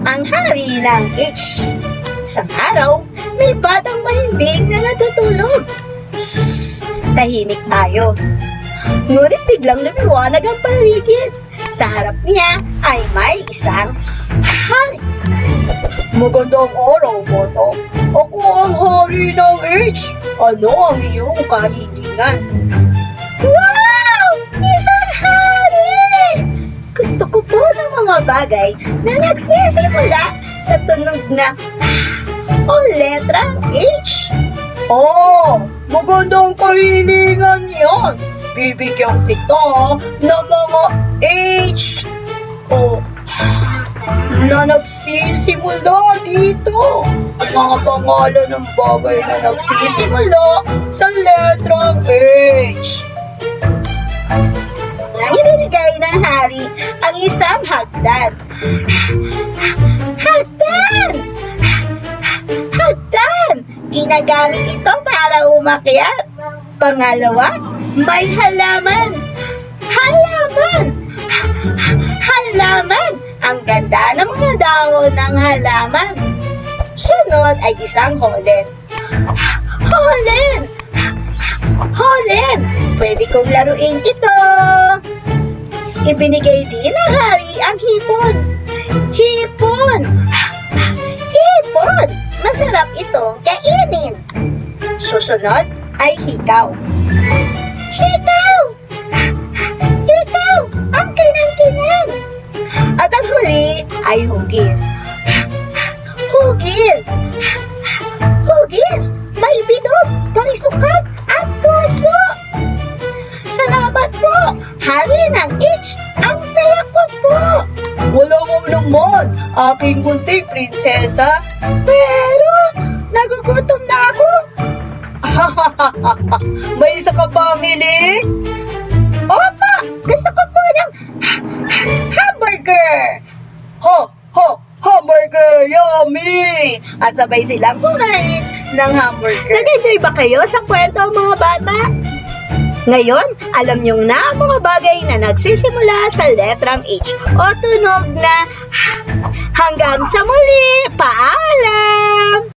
ang hari ng H. Isang araw, may batang mahimbing na natutulog. Shhh! Tahimik tayo. Ngunit biglang lumiwanag ang paligid. Sa harap niya ay may isang hari. Magandang araw, bata. Ako ang hari ng H. Ano ang iyong kahilingan? Wow! Isang hari! Gusto ko po ng mga bagay na nagsisimula sa tunog na o letrang H. Oh, magandang kahilingan yan. Bibigyan kita ng mga H o na nagsisimula dito. Mga pangalan ng bagay na nagsisimula sa letrang H. Ibinigay ng hari ang isang hagdan. Hagdan! Hagdan! Ginagamit ito para umakyat. Pangalawa, may halaman. Halaman! Halaman! Ang ganda ng mga dahon ng halaman. Sunod ay isang holen. Holen! Holen! Pwede kong laruin ito. Ibinigay din ng hari ang hipon. Hipon! Hipon! Masarap itong kainin. Susunod ay hikaw. Hikaw! Hikaw! Ang kinang-kinang! At ang huli ay hugis. Hugis! Hugis! May bilog, kalisukat, at puso! Salamat po! Hari ng H! Ang saya ko po! Wala mo naman, aking munting prinsesa. Pero, nagugutom na ako. May isa ka pamili? Opa! Gusto ko po ng hamburger! Hamburger! Yummy! At sabay silang kumain ng hamburger. Nag-enjoy ba kayo sa kwento, mga bata? Ngayon, alam niyong na ang mga bagay na nagsisimula sa letrang H o tunog na hanggang sa muli! Paalam!